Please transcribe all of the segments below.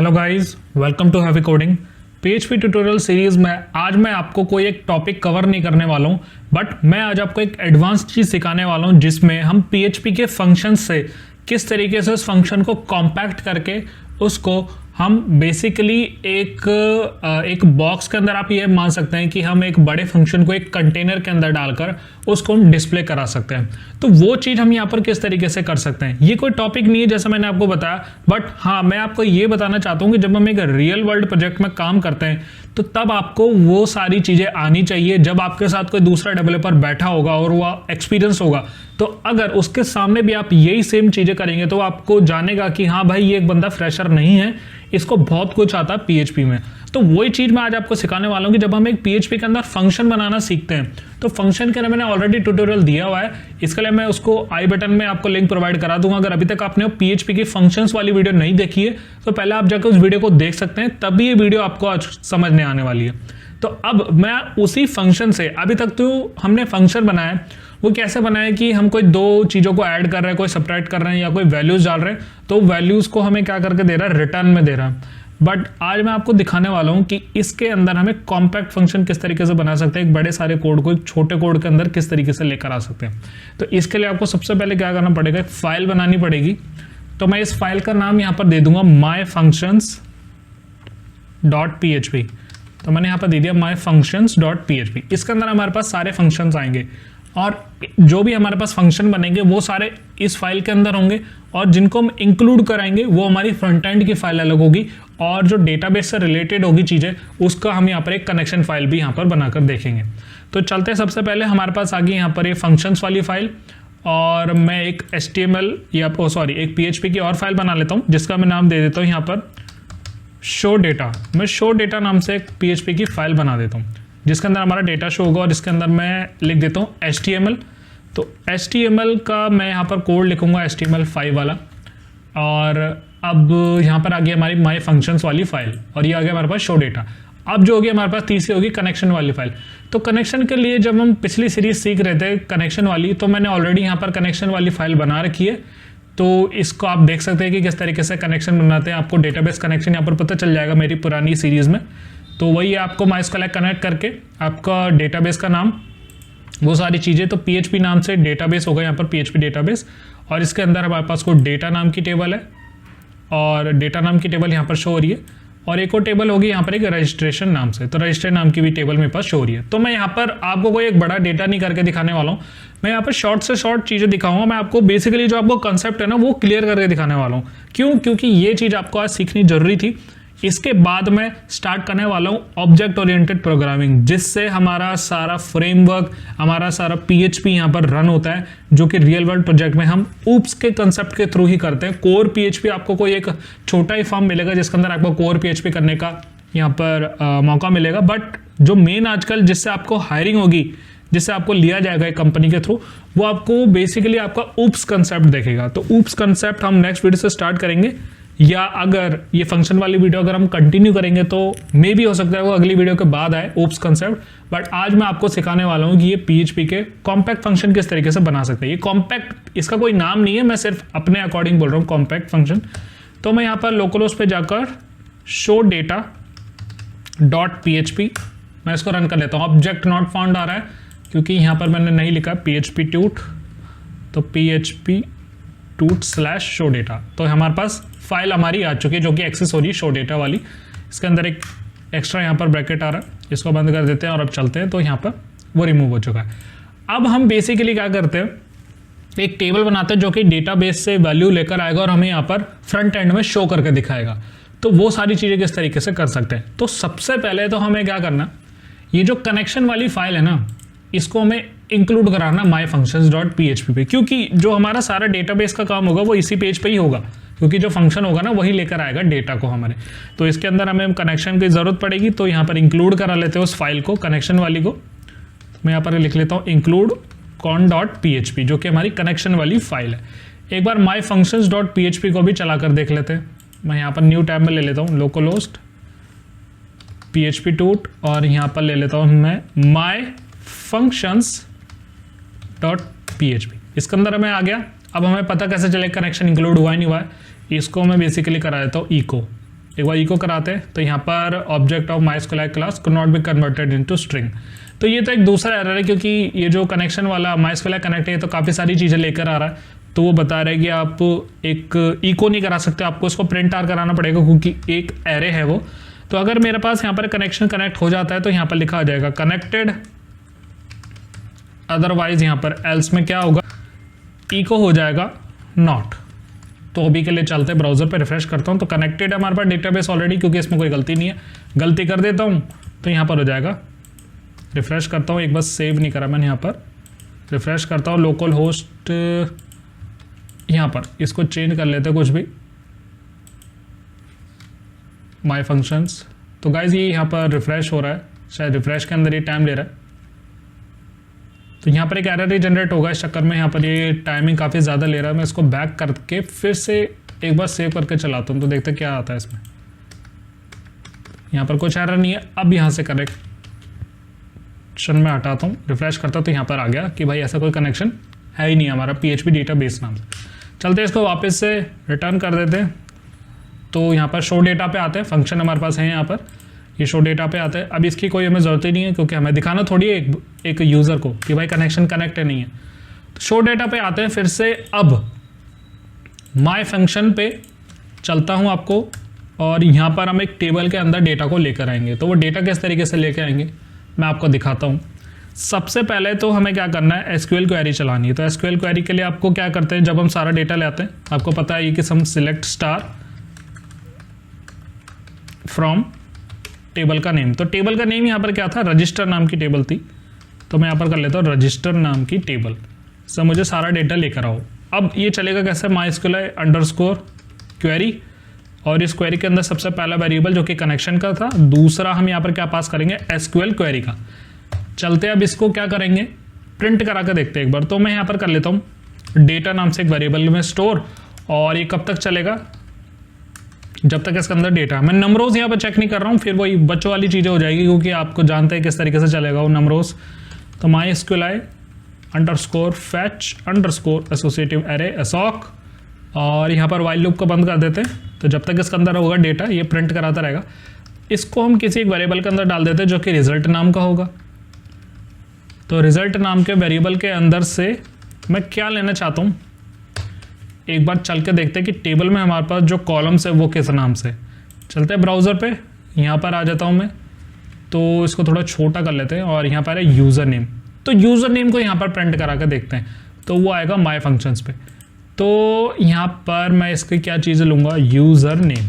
Hello guys, welcome to heavy coding. PHP tutorial series में आज मैं आपको कोई एक टॉपिक कवर नहीं करने वाला हूं, बट मैं आज आपको एक एडवांस चीज सिखाने वाला हूं जिसमें हम पीएचपी के फंक्शन से किस तरीके से उस फंक्शन को कॉम्पैक्ट करके उसको हम बेसिकली एक बॉक्स के अंदर आप ये मान सकते हैं कि हम एक बड़े फंक्शन को एक कंटेनर के अंदर डालकर उसको हम डिस्प्ले करा सकते हैं। तो वो चीज़ हम यहाँ पर किस तरीके से कर सकते हैं, ये कोई टॉपिक नहीं है जैसा मैंने आपको बताया, बट हाँ मैं आपको ये बताना चाहता हूँ कि जब हम एक रियल वर्ल्ड प्रोजेक्ट में काम करते हैं तो तब आपको वो सारी चीज़ें आनी चाहिए। जब आपके साथ कोई दूसरा डेवलपर बैठा होगा और वो एक्सपीरियंस होगा तो अगर उसके सामने भी आप यही सेम चीज़ें करेंगे तो आपको जानेगा कि हाँ भाई ये एक बंदा फ्रेशर नहीं है, इसको बहुत कुछ आता है पीएचपी में। तो वही चीज़ मैं आज आपको सिखाने वाला हूँ कि जब हम एक पीएचपी के अंदर फंक्शन बनाना सीखते हैं तो फंक्शन के लिए मैंने ऑलरेडी ट्यूटोरियल दिया हुआ है, इसके लिए मैं उसको आई बटन में आपको लिंक प्रोवाइड करा दूंगा। अगर अभी तक आपने पीएचपी की फंक्शंस वाली वीडियो नहीं देखी है तो पहले आप जाकर उस वीडियो को देख सकते हैं, तभी ये वीडियो आपको आज समझने आने वाली है। तो अब मैं उसी फंक्शन से, अभी तक तो हमने फंक्शन बनाया, वो कैसे बनाया कि हम कोई दो चीज़ों को ऐड कर रहे हैं, कोई सब्ट्रैक्ट कर रहे हैं या कोई वैल्यूज डाल रहे हैं, तो वैल्यूज को हमें क्या करके दे रहा है, रिटर्न में दे रहा है। बट आज मैं आपको दिखाने वाला हूं कि इसके अंदर हमें कॉम्पैक्ट फंक्शन किस तरीके से बना सकते हैं, एक बड़े सारे कोड को एक छोटे कोड के अंदर किस तरीके से लेकर आ सकते हैं। तो इसके लिए आपको सबसे पहले क्या करना पड़ेगा, एक फाइल बनानी पड़ेगी। तो मैं इस फाइल का नाम यहाँ पर दे दूंगा myfunctions.php। तो मैंने यहाँ पर दे दिया myfunctions.php। इसके अंदर हमारे पास सारे फंक्शंस आएंगे और जो भी हमारे पास फंक्शन बनेंगे वो सारे इस फाइल के अंदर होंगे, और जिनको हम इंक्लूड कराएंगे वो हमारी फ्रंट एंड की फाइल अलग होगी, और जो डेटाबेस से रिलेटेड होगी चीज़ें उसका हम यहाँ पर एक कनेक्शन फाइल भी यहाँ पर बनाकर देखेंगे। तो चलते सबसे पहले हमारे पास आ गई यहाँ पर ये फंक्शंस वाली फाइल, और मैं एक HTML या एक PHP की और फाइल बना लेता हूँ जिसका मैं नाम दे देता हूँ यहाँ पर शो डेटा। मैं शो डेटा नाम से एक PHP की फाइल बना देता हूँ जिसके अंदर हमारा डेटा शो होगा, और इसके अंदर मैं लिख देता हूँ HTML। तो HTML का मैं यहाँ पर कोड लिखूंगा HTML5 वाला, और अब यहाँ पर आ गई हमारी माई फंक्शंस वाली फाइल, और ये आ गया हमारे पास शो डेटा। अब जो होगी हमारे पास तीसरी होगी कनेक्शन वाली फाइल। तो कनेक्शन के लिए जब हम पिछली सीरीज सीख रहे थे कनेक्शन वाली, तो मैंने ऑलरेडी यहाँ पर कनेक्शन वाली फाइल बना रखी है। तो इसको आप देख सकते हैं कि किस तरीके से कनेक्शन बनाते हैं, आपको डेटाबेस कनेक्शन यहाँ पर पता चल जाएगा मेरी पुरानी सीरीज में। तो वही आपको MySQL कनेक्ट करके आपका डेटाबेस का नाम, वो सारी चीज़ें, तो PHP नाम से डेटाबेस होगा यहाँ पर PHP डेटाबेस, और इसके अंदर हमारे पास कोई डेटा नाम की टेबल है, और डेटा नाम की टेबल यहाँ पर शो हो रही है, और एक और टेबल होगी यहाँ पर एक रजिस्ट्रेशन नाम से, तो रजिस्ट्रेशन नाम की भी टेबल मेरे पास शो हो रही है। तो मैं यहाँ पर आपको कोई एक बड़ा डेटा नहीं करके दिखाने वाला हूँ, मैं यहाँ पर शॉर्ट से शॉर्ट चीज़ें दिखाऊंगा। मैं आपको बेसिकली जो आपको कंसेप्ट है ना वो क्लियर करके दिखाने वाला हूँ। क्यों? क्योंकि ये चीज़ आपको आज सीखनी जरूरी थी। इसके बाद मैं स्टार्ट करने वाला हूँ ऑब्जेक्ट ओरिएंटेड प्रोग्रामिंग, जिससे हमारा सारा फ्रेमवर्क, हमारा सारा PHP यहाँ पर रन होता है, जो कि रियल वर्ल्ड प्रोजेक्ट में हम ऊप्स के कंसेप्ट के थ्रू ही करते हैं। कोर PHP आपको कोई एक छोटा ही फॉर्म मिलेगा जिसके अंदर आपको कोर PHP करने का यहाँ पर मौका मिलेगा, बट जो मेन आजकल जिससे आपको हायरिंग होगी, जिससे आपको लिया जाएगा एक कंपनी के थ्रू, वो आपको बेसिकली आपका ऊप्स कंसेप्ट देखेगा। तो ऊप्स कंसेप्ट हम नेक्स्ट वीडियो से स्टार्ट करेंगे, या अगर ये फंक्शन वाली वीडियो अगर हम कंटिन्यू करेंगे तो मे भी हो सकता है वो अगली वीडियो के बाद आए ऊप्स कंसेप्ट। बट आज मैं आपको सिखाने वाला हूँ कि ये PHP के कॉम्पैक्ट फंक्शन किस तरीके से बना सकते हैं। ये कॉम्पैक्ट, इसका कोई नाम नहीं है, मैं सिर्फ अपने अकॉर्डिंग बोल रहा हूँ कॉम्पैक्ट फंक्शन। तो मैं यहाँ पर लोकलहोस्ट पे जाकर शो डेटा .php मैं इसको रन कर लेता हूँ। ऑब्जेक्ट नॉट फाउंड आ रहा है क्योंकि यहाँ पर मैंने नहीं लिखा PHP tut, तो PHP tut/शो डेटा। तो हमारे पास फाइल हमारी आ चुकी है जो कि एक्सेस हो रही है शो डेटा वाली। इसके अंदर एक एक्स्ट्रा यहाँ पर ब्रैकेट आ रहा है, इसको बंद कर देते हैं और अब चलते हैं। तो यहाँ पर वो रिमूव हो चुका है। अब हम बेसिकली क्या करते हैं, एक टेबल बनाते हैं जो कि डेटाबेस से वैल्यू लेकर आएगा और हमें यहाँ पर फ्रंट एंड में शो करके दिखाएगा। तो वो सारी चीज़ें किस तरीके से कर सकते हैं। तो सबसे पहले तो हमें क्या करना, ये जो कनेक्शन वाली फाइल है ना, इसको हमें इंक्लूड कराना myfunctions.php पे, क्योंकि जो हमारा सारा डेटाबेस का काम होगा वो इसी पेज पे ही होगा, क्योंकि जो फंक्शन होगा ना वही लेकर आएगा डेटा को हमारे। तो इसके अंदर हमें कनेक्शन की ज़रूरत पड़ेगी, तो यहाँ पर इंक्लूड करा लेते हैं उस फाइल को, कनेक्शन वाली को। मैं यहाँ पर लिख लेता हूँ include con.php, जो कि हमारी कनेक्शन वाली फाइल है। एक बार myfunctions.php को भी चला कर देख लेते हैं। मैं यहाँ पर न्यू टैब में ले लेता हूँ लोकलहोस्ट PHP tut, और यहाँ पर ले लेता हूँ मैं myfunctions.php। इसके अंदर हमें आ गया। अब हमें पता कैसे चले कनेक्शन इंक्लूड हुआ है नहीं हुआ है, इसको मैं बेसिकली करा देता हूँ इको। एक बार इको कराते हैं तो यहाँ पर object of MySQLi class could not be converted into string. तो ये तो एक दूसरा एरर है, क्योंकि ये जो कनेक्शन वाला MySQLi कनेक्ट है तो काफ़ी सारी चीज़ें लेकर आ रहा है। तो वो बता रहा है कि आप एक इको नहीं करा सकते, आपको इसको प्रिंट आर कराना पड़ेगा क्योंकि एक एरे है वो। तो अगर मेरे पास यहाँ पर कनेक्शन कनेक्ट हो जाता है तो यहाँ पर लिखा आ जाएगा कनेक्टेड, अदरवाइज यहाँ पर एल्स में क्या होगा, इको हो जाएगा नॉट। तो अभी के लिए चलते हैं, ब्राउजर पे रिफ्रेश करता हूँ तो कनेक्टेड है हमारे पास डेटाबेस ऑलरेडी, क्योंकि इसमें कोई गलती नहीं है। गलती कर देता हूँ तो यहाँ पर हो जाएगा, रिफ्रेश करता हूँ, एक बार सेव नहीं करा मैंने, यहाँ पर रिफ्रेश करता हूँ, लोकल होस्ट यहाँ पर इसको चेंज कर लेते हैं कुछ भी, माई फंक्शंस। तो गाइज ये यहाँ पर रिफ्रेश हो रहा है, शायद रिफ्रेश के अंदर ये टाइम ले रहा है, तो यहाँ पर एक एरर ही जनरेट होगा इस चक्कर में। यहाँ पर ये टाइमिंग काफ़ी ज़्यादा ले रहा है। मैं इसको बैक करके फिर से एक बार सेव करके चलाता हूँ तो देखते क्या आता है इसमें। यहाँ पर कुछ एरर नहीं है। अब यहाँ से कनेक्शन में हटाता हूँ, रिफ्रेश करता हूँ तो यहाँ पर आ गया कि भाई ऐसा कोई कनेक्शन है ही नहीं हमारा PHP डेटाबेस नाम से। चलते इसको वापस से रिटर्न कर देते हैं। तो यहाँ पर शो डेटा पे आते हैं, फंक्शन हमारे पास है यहाँ पर, ये शो डेटा पे आते हैं। अब इसकी कोई हमें ज़रूरत ही नहीं है क्योंकि हमें दिखाना थोड़ी है एक यूज़र को कि भाई कनेक्शन कनेक्ट है नहीं है। तो शो डेटा पे आते हैं फिर से। अब माय फंक्शन पे चलता हूँ आपको, और यहाँ पर हम एक टेबल के अंदर डेटा को लेकर आएंगे। तो वो डेटा किस तरीके से लेकर आएंगे मैं आपको दिखाता हूँ। सबसे पहले तो हमें क्या करना है, SQL क्वेरी चलानी है। तो SQL क्वेरी के लिए आपको क्या करते हैं, जब हम सारा डेटा ले आते हैं, आपको पता है कि हम सिलेक्ट स्टार फ्रॉम टेबल का नेम। तो टेबल का नेम यहाँ पर क्या था, रजिस्टर नाम की टेबल थी। तो मैं यहाँ पर कर लेता हूँ रजिस्टर नाम की टेबल से मुझे सारा डेटा लेकर आओ। अब ये चलेगा कैसे, MySQLi अंडरस्कोर क्वेरी, और इस क्वेरी के अंदर सबसे पहला वेरिएबल जो कि कनेक्शन का था, दूसरा हम यहाँ पर क्या पास करेंगे, SQL क्वेरी का। चलते अब इसको क्या करेंगे, प्रिंट करा कर देखते हैं एक बार। तो मैं यहाँ पर कर लेता हूँ डेटा नाम से एक वेरिएबल में स्टोर, और ये कब तक चलेगा, जब तक इसके अंदर डेटा। मैं नंबरोज यहाँ पर चेक नहीं कर रहा हूँ, फिर वही बच्चों वाली चीज़ें हो जाएगी क्योंकि आपको जानते हैं किस तरीके से चलेगा वो नंबरोज। तो MySQLi underscore fetch underscore associative array assoc, और यहाँ पर वाइल लूप को बंद कर देते हैं। तो जब तक इसके अंदर होगा डेटा ये प्रिंट कराता रहेगा। इसको हम किसी एक वेरिएबल के अंदर डाल देते हैं जो कि रिजल्ट नाम का होगा। तो रिजल्ट नाम के वेरिएबल के अंदर से मैं क्या लेना चाहता हूँ, एक बार चल के देखते हैं कि टेबल में हमारे पास जो कॉलम्स है वो किस नाम से। चलते हैं ब्राउज़र पे, यहाँ पर आ जाता हूँ मैं। तो इसको थोड़ा छोटा कर लेते हैं और यहाँ पर है यूज़र नेम। तो यूज़र नेम को यहाँ पर प्रिंट करा कर देखते हैं, तो वो आएगा माय फंक्शंस पे। तो यहाँ पर मैं इसकी क्या चीज़ें लूँगा, यूज़र नेम।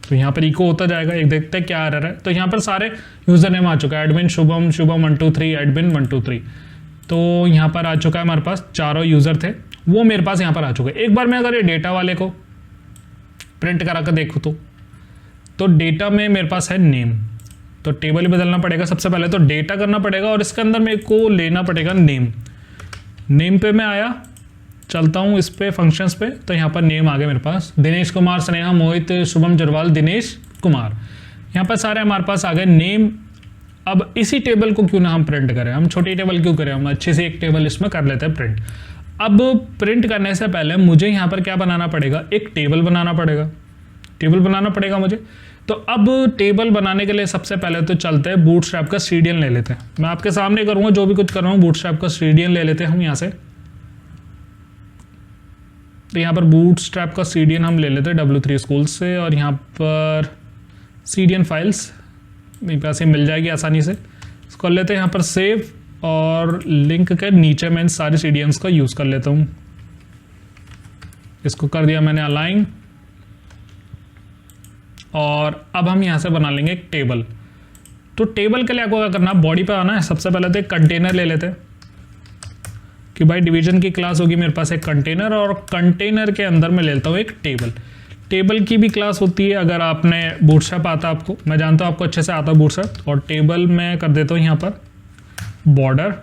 तो यहाँ पर इको होता जाएगा, एक देखते हैं क्या आ रहा है। तो यहाँ पर सारे यूज़र नेम आ चुका है, एडमिन शुभम, शुभम 123, एडमिन 123। तो यहाँ पर आ चुका है हमारे पास, चारों यूज़र थे वो मेरे पास यहाँ पर आ चुके हैं। एक बार मैं अगर ये डेटा वाले को प्रिंट करा कर देखूँ तो डेटा में मेरे पास है नेम। तो टेबल ही बदलना पड़ेगा, सबसे पहले तो डेटा करना पड़ेगा और इसके अंदर मेरे को लेना पड़ेगा नेम। नेम पे मैं आया, चलता हूँ इस पे फंक्शंस पे, तो यहाँ पर नेम आ गए मेरे पास, दिनेश कुमार, स्नेहा, मोहित, शुभम जरवाल, दिनेश कुमार। यहाँ पर सारे हमारे पास आ गए नेम। अब इसी टेबल को क्यों ना हम प्रिंट करें, हम छोटी टेबल क्यों करें, हम अच्छे से एक टेबल इसमें कर लेते हैं प्रिंट। अब प्रिंट करने से पहले मुझे यहाँ पर क्या बनाना पड़ेगा, एक टेबल बनाना पड़ेगा। टेबल बनाना पड़ेगा मुझे। तो अब टेबल बनाने के लिए सबसे पहले तो चलते हैं बूटस्ट्रैप का सीडीएन ले लेते हैं। मैं आपके सामने करूँगा जो भी कुछ कर रहा हूँ, बूटस्ट्रैप का सीडीएन ले लेते हैं हम यहाँ से। तो यहाँ पर बूटस्ट्रैप का सीडीएन हम ले लेते हैं W3 स्कूल से, और यहाँ पर सीडीएन फाइल्स मेरे पास ये मिल जाएगी आसानी से। इसको कर लेते हैं यहाँ पर सेव, और लिंक के नीचे मैं इन सारे सीडीएन्स का यूज़ कर लेता हूँ। इसको कर दिया मैंने अलाइन, और अब हम यहाँ से बना लेंगे एक टेबल। तो टेबल के लिए आपको क्या करना है, बॉडी पे आना है। सबसे पहले तो एक कंटेनर ले लेते हैं कि भाई डिवीजन की क्लास होगी मेरे पास एक कंटेनर, और कंटेनर के अंदर मैं लेता हूँ एक टेबल। टेबल की भी क्लास होती है, अगर आपने बूटस्ट्रैप आता आपको, मैं जानता हूँ आपको अच्छे से आता है बूटस्ट्रैप। और टेबल में कर देता हूँ यहाँ पर बॉर्डर,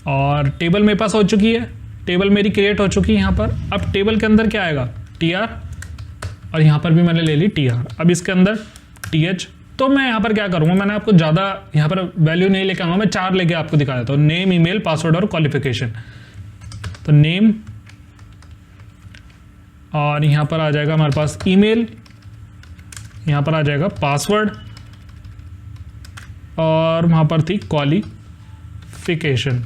और टेबल मेरे पास हो चुकी है, टेबल मेरी क्रिएट हो चुकी है यहाँ पर। अब टेबल के अंदर क्या आएगा, TR, और यहाँ पर भी मैंने ले ली TR। अब इसके अंदर TH। तो मैं यहाँ पर क्या करूँगा, मैंने आपको ज़्यादा यहाँ पर वैल्यू नहीं लेके आऊँगा, मैं 4 लेके आपको दिखा देता हूँ, नेम, ईमेल, पासवर्ड और क्वालिफिकेशन। तो नेम, और यहाँ पर आ जाएगा हमारे पास ईमेल, यहाँ पर आ जाएगा पासवर्ड और वहाँ पर थी क्वालिफिकेशन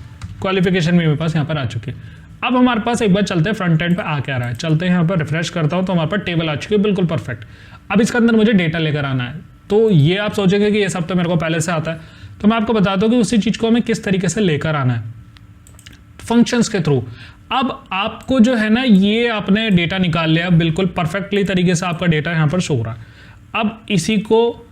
भी मेरे पास यहाँ पर आ चुकी है। अब हमारे पास एक बार चलते हैं फ्रंट एंड पे आ क्या रहा है, चलते हैं यहाँ पर रिफ्रेश करता हूँ तो हमारे पास टेबल आ चुकी है बिल्कुल परफेक्ट। अब इसके अंदर मुझे डेटा लेकर आना है, तो ये आप सोचेंगे कि ये सब तो मेरे को पहले से आता है, तो मैं आपको बताता हूँ कि उसी चीज़ को हमें किस तरीके से लेकर आना है, फंक्शंस के थ्रू। अब आपको जो है ना, ये आपने डेटा निकाल लिया बिल्कुल परफेक्टली तरीके से, आपका डेटा यहाँ पर शो हो रहा है। अब इसी को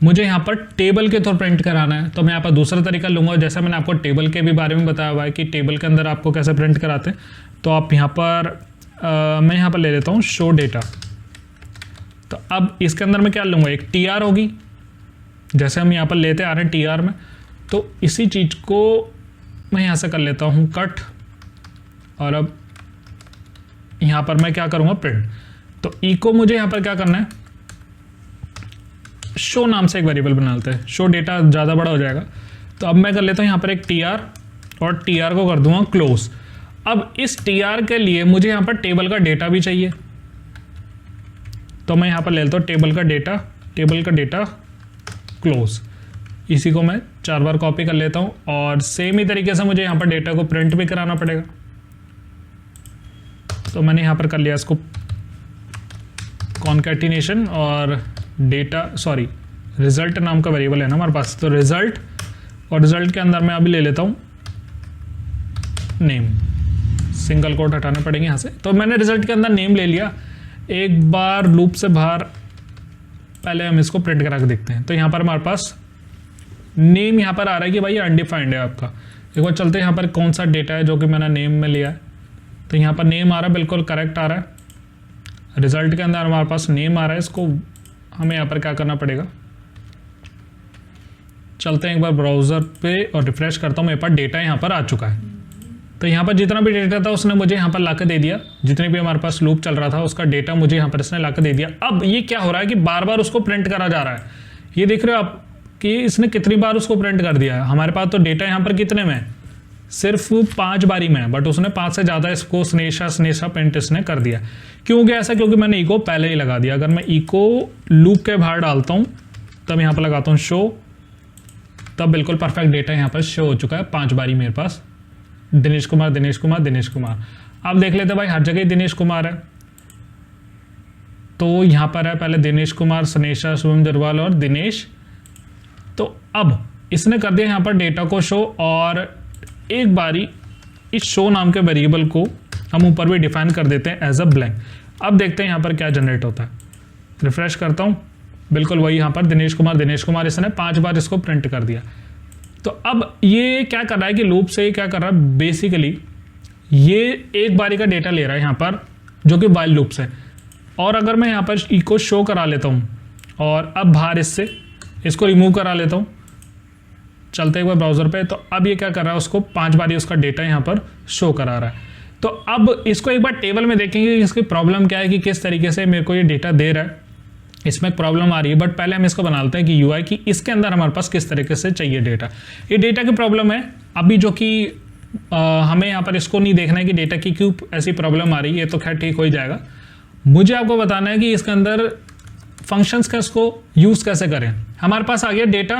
मुझे यहाँ पर टेबल के थ्रू प्रिंट कराना है, तो मैं यहाँ पर दूसरा तरीका लूँगा। जैसे मैंने आपको टेबल के भी बारे में बताया हुआ है कि टेबल के अंदर आपको कैसे प्रिंट कराते हैं, तो आप यहाँ पर मैं यहाँ पर ले लेता हूँ शो डेटा। तो अब इसके अंदर मैं क्या लूँगा, एक TR होगी, जैसे हम यहाँ पर लेते आ रहे हैं TR में, तो इसी चीज़ को मैं यहाँ से कर लेता हूँ कट, और अब यहाँ पर मैं क्या करूँगा प्रिंट। तो ई को मुझे यहाँ पर क्या करना है, शो नाम से एक वेरिएबल बना लेते हैं, शो डेटा ज़्यादा बड़ा हो जाएगा। तो अब मैं कर लेता हूँ यहाँ पर एक TR और TR को कर दूंगा क्लोज। अब इस TR के लिए मुझे यहाँ पर टेबल का डेटा भी चाहिए, तो मैं यहाँ पर ले लेता हूँ टेबल का डेटा क्लोज। इसी को मैं 4 बार कॉपी कर लेता हूँ, और सेम ही तरीके से मुझे यहाँ पर डेटा को प्रिंट भी कराना पड़ेगा। तो मैंने यहाँ पर कर लिया इसको कॉन्कैटिनेशन, और रिजल्ट नाम का वेरिएबल है ना हमारे पास, तो रिजल्ट, और रिजल्ट के अंदर मैं अभी ले लेता हूँ नेम, सिंगल कोट हटाने पड़ेंगे यहाँ से। तो मैंने रिजल्ट के अंदर नेम ले लिया। एक बार लूप से बाहर पहले हम इसको प्रिंट करा के देखते हैं। तो यहाँ पर हमारे पास नेम यहाँ पर आ रहा है कि भाई अनडिफाइंड है आपका। एक बार चलते हैं यहाँ पर कौन सा डेटा है जो कि मैंने नेम में लिया है। तो यहाँ पर नेम आ रहा है, बिल्कुल करेक्ट आ रहा है। रिजल्ट के अंदर हमारे पास नेम आ रहा है, इसको हमें यहाँ पर क्या करना पड़ेगा, चलते हैं एक बार ब्राउज़र पे और रिफ्रेश करता हूँ। मेरे पास डेटा यहाँ पर आ चुका है। तो यहाँ पर जितना भी डेटा था उसने मुझे यहाँ पर ला के दे दिया, जितने भी हमारे पास लूप चल रहा था उसका डेटा मुझे यहाँ पर इसने ला के दे दिया। अब ये क्या हो रहा है कि बार बार उसको प्रिंट करा जा रहा है। ये देख रहे हो आप कि इसने कितनी बार उसको प्रिंट कर दिया है। हमारे पास तो डेटा यहाँ पर कितने में है, सिर्फ 5 बारी में है, बट उसने 5 से ज़्यादा इसको स्नेशा प्रिंट इसने कर दिया। क्यों गया ऐसा, क्योंकि मैंने इको पहले ही लगा दिया। अगर मैं इको लूप के बाहर डालता हूँ तब यहाँ पर लगाता हूँ शो, तब बिल्कुल परफेक्ट डेटा यहाँ पर शो हो चुका है 5 बारी मेरे पास। दिनेश कुमार। अब देख लेते भाई, हर जगह दिनेश कुमार है, तो यहाँ पर है पहले दिनेश कुमार, स्नेशा, शुभम जरवाल और दिनेश। तो अब इसने कर दिया यहाँ पर डेटा को शो, और एक बारी इस शो नाम के वेरिएबल को हम ऊपर भी डिफाइन कर देते हैं एज अ ब्लैंक। अब देखते हैं यहाँ पर क्या जनरेट होता है। रिफ्रेश करता हूँ, बिल्कुल वही यहाँ पर दिनेश कुमार इसने 5 बार इसको प्रिंट कर दिया। तो अब ये क्या कर रहा है कि लूप से क्या कर रहा है, बेसिकली ये एक बारी का डेटा ले रहा है यहाँ पर, जो कि वाइल लूप से। और अगर मैं यहाँ पर इको शो करा लेता हूँ और अब बाहर इससे इसको रिमूव करा लेता हूँ, चलते एक बार ब्राउज़र पे, तो अब ये क्या कर रहा है, उसको 5 बारी उसका डेटा यहाँ पर शो करा रहा है। तो अब इसको एक बार टेबल में देखेंगे कि इसकी प्रॉब्लम क्या है, कि किस तरीके से मेरे को ये डेटा दे रहा है, इसमें एक प्रॉब्लम आ रही है। बट पहले हम इसको बना लेते हैं कि UI की इसके अंदर हमारे पास किस तरीके से चाहिए डेटा। ये डेटा की प्रॉब्लम है अभी, जो कि हमें यहाँ पर इसको नहीं देखना है कि डेटा की क्यों ऐसी प्रॉब्लम आ रही है, ये तो खैर ठीक हो ही जाएगा। मुझे आपको बताना है कि इसके अंदर फंक्शंस का इसको यूज़ कैसे करें। हमारे पास आ गया डेटा,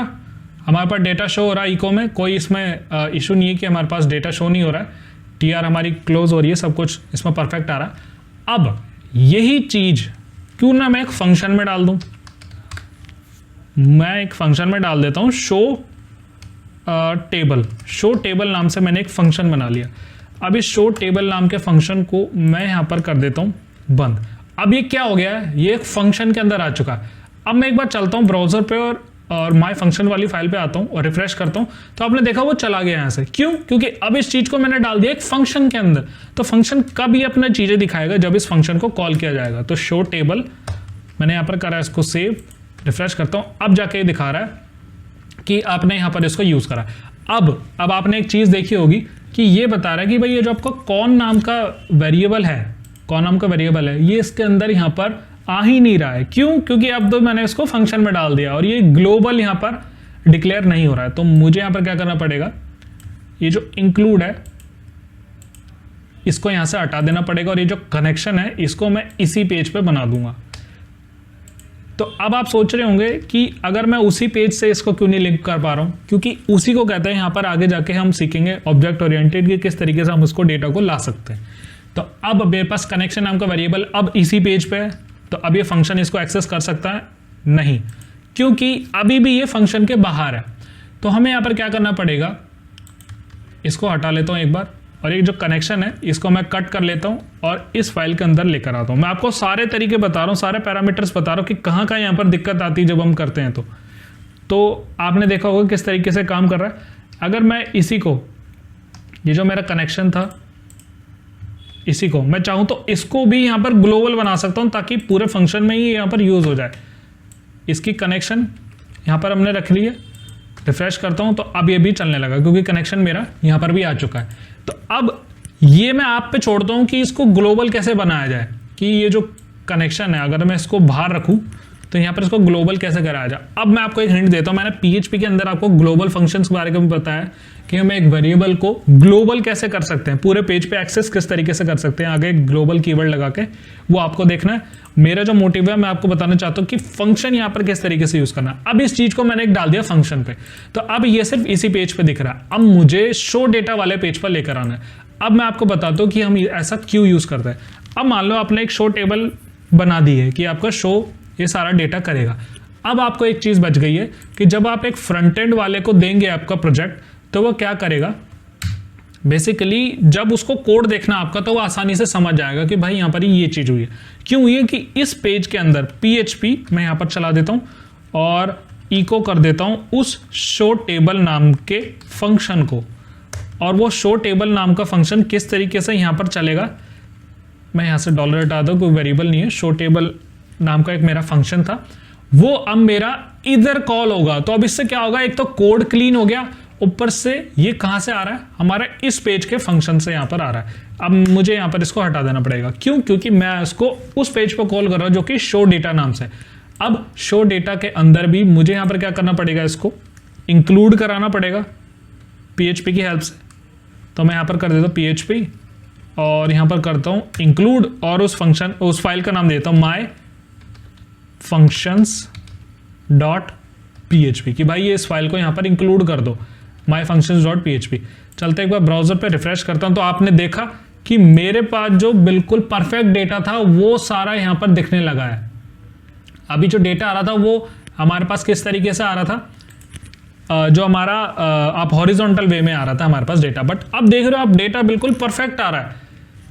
हमारे पास डेटा शो हो रहा है इको में, कोई इसमें इशू नहीं है कि हमारे पास डेटा शो नहीं हो रहा है। TR हमारी क्लोज हो रही है, सब कुछ इसमें परफेक्ट आ रहा है। अब यही चीज़ क्यों ना मैं एक फंक्शन में डाल दूं। मैं एक फंक्शन में डाल देता हूं शो टेबल नाम से मैंने एक फंक्शन बना लिया। अब इस शो टेबल नाम के फंक्शन को मैं यहां पर कर देता हूं बंद। अब ये क्या हो गया है, ये एक फंक्शन के अंदर आ चुका है। अब मैं एक बार चलता हूं ब्राउजर पे और माय फंक्शन वाली फाइल पे आता हूं और रिफ्रेश करता हूं, तो आपने देखा वो चला गया यहां से। क्यों? क्योंकि अब इस चीज को मैंने डाल दिया एक फंक्शन के अंदर। तो फंक्शन कब ये अपना चीजें दिखाएगा, जब इस फंक्शन को कॉल किया जाएगा। तो शो टेबल मैंने यहां पर करा, इसको सेव, रिफ्रेश करता हूं, अब जाके ये दिखा रहा है कि आपने यहां पर इसको यूज करा। अब आपने एक चीज देखी होगी कि ये बता रहा है कि भाई ये जो आपका कौन नाम का वेरिएबल है, ये इसके अंदर यहां पर आ ही नहीं रहा है। क्यों? क्योंकि अब तो मैंने इसको फंक्शन में डाल दिया और ये ग्लोबल यहां पर डिक्लेयर नहीं हो रहा है। तो मुझे यहां पर क्या करना पड़ेगा, ये जो इंक्लूड है इसको यहां से हटा देना पड़ेगा, और ये जो कनेक्शन है इसको मैं इसी पेज पे बना दूंगा। तो अब आप सोच रहे होंगे कि अगर मैं उसी पेज से इसको क्यों नहीं लिंक कर पा रहा हूँ, क्योंकि उसी को कहते हैं यहाँ पर आगे जाके हम सीखेंगे ऑब्जेक्ट ओरिएंटेड कि किस तरीके से हम उसको डेटा को ला सकते हैं। तो अब मेरे पास कनेक्शन नाम का वेरिएबल अब इसी पेज पे है, तो अब ये फंक्शन इसको एक्सेस कर सकता है नहीं, क्योंकि अभी भी ये फंक्शन के बाहर है। तो हमें यहाँ पर क्या करना पड़ेगा, इसको हटा लेता हूँ एक बार, और एक जो कनेक्शन है इसको मैं कट कर लेता हूँ और इस फाइल के अंदर लेकर आता हूँ। मैं आपको सारे तरीके बता रहा हूँ, सारे पैरामीटर्स बता रहा हूँ कि कहाँ कहाँ यहाँ पर दिक्कत आती है जब हम करते हैं। तो आपने देखा होगा किस तरीके से काम कर रहा है। अगर मैं इसी को, ये जो मेरा कनेक्शन था, इसी को मैं चाहूँ तो इसको भी यहाँ पर ग्लोबल बना सकता हूँ ताकि पूरे फंक्शन में ही यहाँ पर यूज हो जाए। इसकी कनेक्शन यहाँ पर हमने रख ली है, रिफ्रेश करता हूँ तो अब ये भी चलने लगा क्योंकि कनेक्शन मेरा यहाँ पर भी आ चुका है। तो अब ये मैं आप पे छोड़ता हूँ कि इसको ग्लोबल कैसे बनाया जाए, कि ये जो कनेक्शन है अगर मैं इसको बाहर रखूँ तो यहाँ पर इसको ग्लोबल कैसे कराया जाए। अब मैं आपको एक हिंट देता हूँ, मैंने PHP के अंदर आपको ग्लोबल फंक्शंस के बारे में बताया कि हम एक वेरिएबल को ग्लोबल कैसे कर सकते हैं, पूरे पेज पे एक्सेस किस तरीके से कर सकते हैं, आगे ग्लोबल कीवर्ड लगा के, वो आपको देखना है। मेरा जो मोटिव है मैं आपको बताना चाहता हूँ कि फंक्शन यहाँ पर किस तरीके से यूज करना है। अब इस चीज को मैंने एक डाल दिया फंक्शन पे, तो अब ये सिर्फ इसी पेज पे दिख रहा है। अब मुझे शो डेटा वाले पेज पर लेकर आना है। अब मैं आपको बताता हूँ कि हम ऐसा क्यों यूज करते हैं। अब मान लो आपने एक शो टेबल बना दी है कि आपका शो ये सारा डेटा करेगा। अब आपको एक चीज बच गई है कि जब आप एक फ्रंट एंड वाले को देंगे आपका प्रोजेक्ट, तो वो क्या करेगा, बेसिकली जब उसको कोड देखना आपका तो वो आसानी से समझ जाएगा कि भाई यहाँ पर ये चीज हुई है। क्यों हुई है कि इस पेज के अंदर PHP मैं यहाँ पर चला देता हूँ और इको कर देता हूँ उस शो टेबल नाम के फंक्शन को, और वो शो टेबल नाम का फंक्शन किस तरीके से यहाँ पर चलेगा, मैं यहाँ से डॉलर हटा दूँ, कोई वेरिएबल नहीं है, शो टेबल नाम का एक मेरा फंक्शन था, वो अब मेरा इधर कॉल होगा। तो अब इससे क्या होगा, एक तो कोड क्लीन हो गया, ऊपर से ये कहां से आ रहा है, हमारा इस पेज के फंक्शन से यहां पर आ रहा है। अब मुझे यहां पर इसको हटा देना पड़ेगा, क्यों, क्योंकि मैं इसको उस पेज पर कॉल कर रहा हूं जो कि शो डेटा नाम से। अब शो डेटा के अंदर भी मुझे यहां पर क्या करना पड़ेगा, इसको इंक्लूड कराना पड़ेगा PHP की हेल्प से। तो मैं यहां पर कर देता हूं PHP और यहां पर करता हूं इंक्लूड, और उस फंक्शन, उस फाइल का नाम देता हूं माई functions.php कि भाई ये इस फाइल को यहां पर इंक्लूड कर दो, myfunctions.php। चलते एक बार ब्राउजर पे रिफ्रेश करता हूं तो आपने देखा कि मेरे पास जो बिल्कुल परफेक्ट डेटा था वो सारा यहां पर दिखने लगा है। अभी जो डेटा आ रहा था वो हमारे पास किस तरीके से आ रहा था, जो हमारा आप हॉरिजॉन्टल वे में आ रहा था हमारे पास डेटा, बट अब देख रहे हो आप डेटा बिल्कुल परफेक्ट आ रहा है,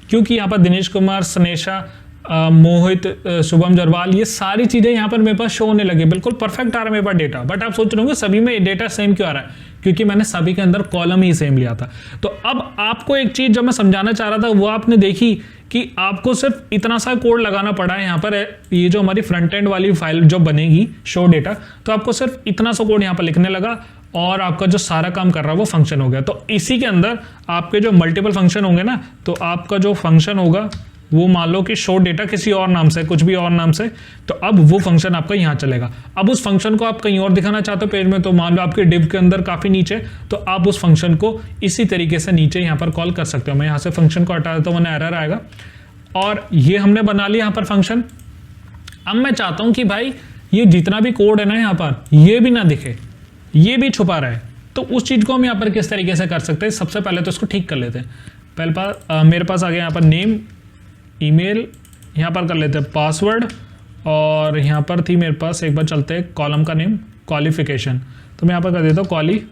क्योंकि यहाँ पर दिनेश कुमार, स्नेशा, मोहित, शुभम जरवाल, ये सारी चीजें यहाँ पर मेरे पास शो होने लगी, बिल्कुल परफेक्ट आ रहा है मेरे पास डेटा। बट आप सोच रहे होंगे सभी में डेटा सेम क्यों आ रहा है, क्योंकि मैंने सभी के अंदर कॉलम ही सेम लिया था। तो अब आपको एक चीज जो मैं समझाना चाह रहा था वो आपने देखी कि आपको सिर्फ इतना सा कोड लगाना पड़ा है यहाँ पर, ये जो हमारी फ्रंट एंड वाली फाइल जो बनेगी शो डेटा, तो आपको सिर्फ इतना सा कोड यहाँ पर लिखने लगा और आपका जो सारा काम कर रहा है वो फंक्शन हो गया। तो इसी के अंदर आपके जो मल्टीपल फंक्शन होंगे ना, तो आपका जो फंक्शन होगा वो मान लो कि शो डेटा किसी और नाम से, कुछ भी और नाम से, तो अब वो फंक्शन आपका यहाँ चलेगा। अब उस फंक्शन को आप कहीं और दिखाना चाहते हो पेज में, तो मान लो आपके डिव के अंदर काफी नीचे, तो आप उस फंक्शन को इसी तरीके से नीचे यहाँ पर कॉल कर सकते हो। मैं यहाँ से फंक्शन को हटा देता हूँ, वरना एरर आएगा। और ये हमने बना लिया यहाँ पर फंक्शन। अब मैं चाहता हूँ कि भाई ये जितना भी कोड है ना यहाँ पर, ये भी ना दिखे, ये भी छुपा रहे, तो उस चीज को हम यहाँ पर किस तरीके से कर सकते हैं। सबसे पहले तो इसको ठीक कर लेते हैं। पहले मेरे पास आ गया यहाँ पर नेम, ईमेल, यहाँ पर कर लेते हैं पासवर्ड, और यहाँ पर थी मेरे पास, एक बार चलते हैं कॉलम का नेम क्वालिफिकेशन, तो मैं यहाँ पर कर देता हूँ क्वालिफिकेशन।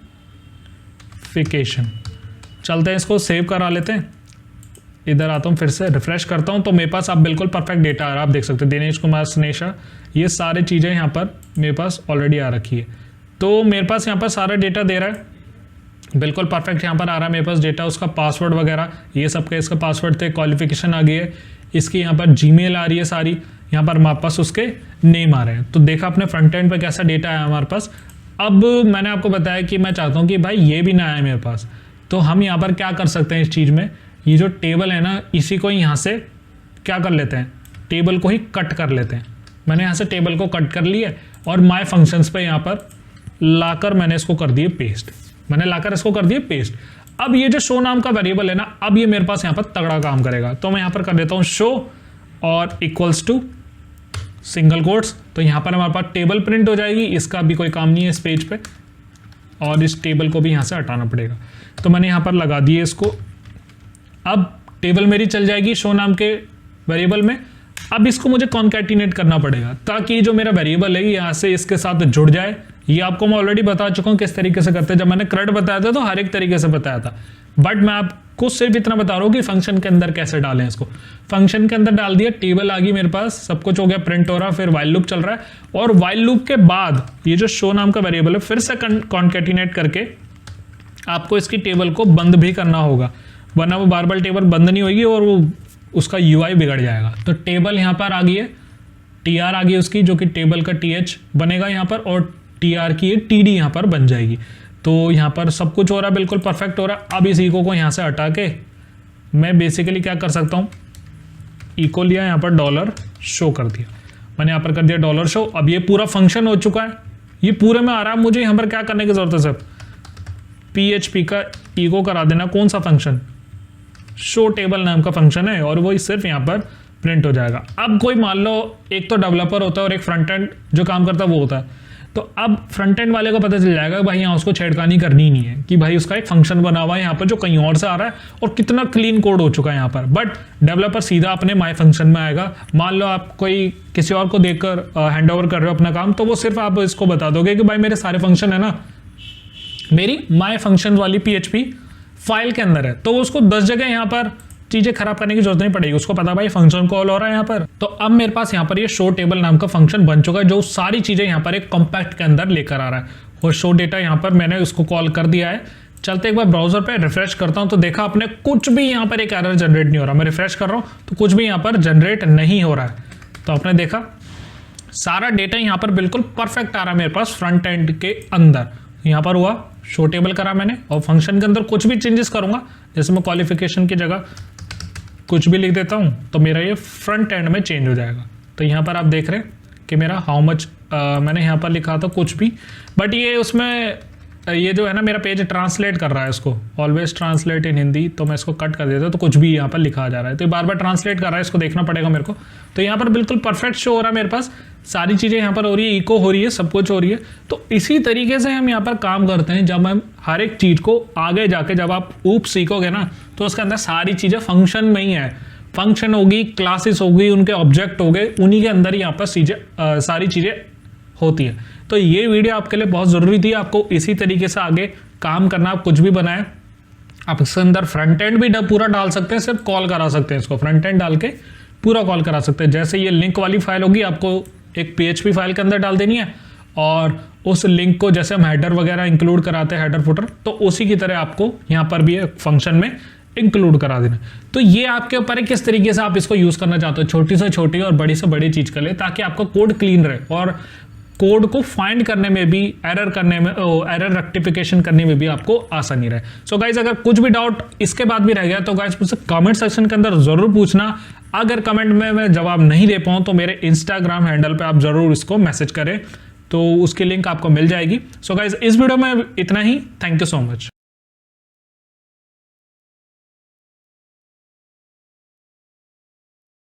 चलते हैं इसको सेव करा लेते हैं। इधर आता हूँ, फिर से रिफ्रेश करता हूँ, तो मेरे पास अब बिल्कुल परफेक्ट डेटा आ रहा है। आप देख सकते हैं दिनेश कुमार, स्नेशा, ये सारी चीज़ें यहाँ पर मेरे पास ऑलरेडी आ रखी है। तो मेरे पास यहाँ पर सारा डेटा दे रहा है, बिल्कुल परफेक्ट यहाँ पर आ रहा है मेरे पास डेटा। उसका पासवर्ड वगैरह ये सब के इसका पासवर्ड थे, क्वालिफिकेशन आ गई है, इसकी यहाँ पर जीमेल आ रही है सारी, यहाँ पर हमारे पास उसके नेम आ रहे हैं। तो देखा अपने फ्रंट एंड पर कैसा डेटा है हमारे पास। अब मैंने आपको बताया कि मैं चाहता हूँ कि भाई ये भी ना आए मेरे पास, तो हम यहाँ पर क्या कर सकते हैं इस चीज़ में, ये जो टेबल है ना, इसी को यहाँ से क्या कर लेते हैं, टेबल को ही कट कर लेते हैं। मैंने यहाँ से टेबल को कट कर लिया और माय फंक्शंस पे यहाँ पर लाकर मैंने इसको कर दिए पेस्ट, अब ये जो शो नाम का वेरिएबल है ना, अब ये मेरे पास यहाँ पर तगड़ा काम करेगा। तो मैं यहाँ पर कर देता हूँ शो और इक्वल्स टू सिंगल कोट्स, तो यहाँ पर हमारे पास टेबल प्रिंट हो जाएगी। इसका भी कोई काम नहीं है इस पेज पे, और इस टेबल को भी यहाँ से हटाना पड़ेगा। तो मैंने यहाँ पर लगा दिए इसको। अब टेबल मेरी चल जाएगी शो नाम के वेरिएबल में। अब इसको मुझे कॉन्कैटिनेट करना पड़ेगा ताकि जो मेरा वेरिएबल है यहाँ से इसके साथ जुड़ जाए। ये आपको मैं ऑलरेडी बता चुका हूँ किस तरीके से करते हैं। जब मैंने CRUD बताया था तो हर एक तरीके से बताया था, बट मैं आपको सिर्फ इतना बता रहा हूँ कि फंक्शन के अंदर कैसे डालें इसको। फंक्शन के अंदर डाल दिया, टेबल आ गई मेरे पास, सब कुछ हो गया, प्रिंट हो रहा, फिर वाइल लूप चल रहा है, और वाइल लूप के बाद ये जो शो नाम का वेरिएबल है फिर से कॉन्कैटिनेट करके आपको इसकी टेबल को बंद भी करना होगा, वरना वो बार बार टेबल बंद नहीं होगी और वो उसका UI बिगड़ जाएगा। तो टेबल यहाँ पर आ गई है, TR आ गई उसकी, जो कि टेबल का TH बनेगा यहाँ पर, और TR की TD यहाँ पर बन जाएगी। तो यहाँ पर सब कुछ हो रहा है, बिल्कुल परफेक्ट हो रहा है। अब इस इको को यहाँ से हटा के मैं बेसिकली क्या कर सकता हूँ, इको लिया, यहाँ पर डॉलर शो कर दिया, मैंने यहाँ पर कर दिया डॉलर शो। अब ये पूरा फंक्शन हो चुका है, ये पूरे में आ रहा है। मुझे यहाँ पर क्या करने की जरूरत है, सर PHP का इको करा देना। कौन सा फंक्शन, शो टेबल नाम का फंक्शन है, और वो सिर्फ यहाँ पर प्रिंट हो जाएगा। अब कोई मान लो एक तो डेवलपर होता है और एक फ्रंट एंड जो काम करता है वो होता है, तो अब फ्रंट एंड वाले को पता चल जाएगा भाई यहाँ उसको छेड़खानी करनी नहीं है, कि भाई उसका एक फंक्शन बना हुआ है यहाँ पर जो कहीं और से आ रहा है और कितना क्लीन कोड हो चुका है यहाँ पर। बट डेवलपर सीधा अपने माई फंक्शन में आएगा। मान लो आप कोई किसी और को देखकर हैंड ओवर कर रहे हो अपना काम, तो वो सिर्फ आप इसको बता दोगे कि भाई मेरे सारे फंक्शन है ना मेरी माई फंक्शन वाली PHP फाइल के अंदर है, तो उसको 10 जगह यहाँ पर चीजें खराब करने की जरूरत नहीं पड़ेगी, उसको पता भाई फंक्शन कॉल हो रहा है यहाँ पर। तो अब मेरे पास यहाँ पर ये शो टेबल नाम का फंक्शन बन चुका है, जो सारी चीजें यहाँ पर एक कॉम्पैक्ट के अंदर लेकर आ रहा है, और शो डेटा यहाँ पर मैंने उसको कॉल कर दिया है। चलते एक बार ब्राउजर पे रिफ्रेश करता हूँ, तो देखा आपने कुछ भी यहाँ पर एक एरर जनरेट नहीं हो रहा। मैं रिफ्रेश कर रहा हूँ तो कुछ भी यहाँ पर जनरेट नहीं हो रहा है। तो आपने देखा सारा डेटा यहाँ पर बिल्कुल परफेक्ट आ रहा है मेरे पास फ्रंट एंड के अंदर। यहाँ पर हुआ शो टेबल करा मैंने, और फंक्शन के अंदर कुछ भी चेंजेस करूंगा, जैसे मैं क्वालिफिकेशन की जगह कुछ भी लिख देता हूं, तो मेरा ये फ्रंट एंड में चेंज हो जाएगा। तो यहाँ पर आप देख रहे हैं कि मेरा हाउ मच मैंने यहाँ पर लिखा था कुछ भी, बट ये उसमें ये जो है ना मेरा पेज ट्रांसलेट कर रहा है इसको, ऑलवेज ट्रांसलेट इन हिंदी, तो मैं इसको कट कर देता हूँ तो कुछ भी यहाँ पर लिखा जा रहा है, तो बार बार ट्रांसलेट कर रहा है, इसको देखना पड़ेगा मेरे को। तो यहाँ पर बिल्कुल परफेक्ट शो हो रहा है मेरे पास, सारी चीज़ें यहाँ पर हो रही है, इको हो रही है, सब कुछ हो रही है। तो इसी तरीके से हम यहाँ पर काम करते हैं। जब हम हर एक चीज़ को आगे जाके जब आप ऊप सीखोगे ना, तो उसके अंदर सारी चीज़ें फंक्शन में ही है। फंक्शन होगी, क्लासेस होगी, उनके ऑब्जेक्ट हो गए, उन्हीं के अंदर ही यहाँ पर सारी चीज़ें होती है। तो ये वीडियो आपके लिए बहुत ज़रूरी थी, आपको इसी तरीके से आगे काम करना। आप कुछ भी बनाए, आप इसके अंदर फ्रंट एंड भी पूरा डाल सकते हैं, सिर्फ कॉल करा सकते हैं इसको, फ्रंट एंड डाल के पूरा कॉल करा सकते हैं। जैसे ये लिंक वाली फाइल होगी, आपको एक PHP फाइल के अंदर डाल देनी है, और उस लिंक को जैसे हम हेडर वगैरह इंक्लूड कराते हैं, हेडर फुटर, तो उसी की तरह आपको यहाँ पर भी एक फंक्शन में इंक्लूड करा देना। तो ये आपके ऊपर है किस तरीके से आप इसको यूज करना चाहते हो, छोटी से छोटी और बड़ी से बड़ी चीज के लिए, ताकि आपका कोड क्लीन रहे और कोड को फाइंड करने में भी, एरर करने में, एरर रेक्टिफिकेशन करने में भी आपको आसानी रहे। सो गाइज, अगर कुछ भी डाउट इसके बाद भी रह गया तो गाइज मुझसे कमेंट सेक्शन के अंदर जरूर पूछना। अगर कमेंट में मैं जवाब नहीं दे पाऊँ तो मेरे इंस्टाग्राम हैंडल पे आप जरूर इसको मैसेज करें, तो उसकी लिंक आपको मिल जाएगी। सो गाइज, इस वीडियो में इतना ही। Thank you so much.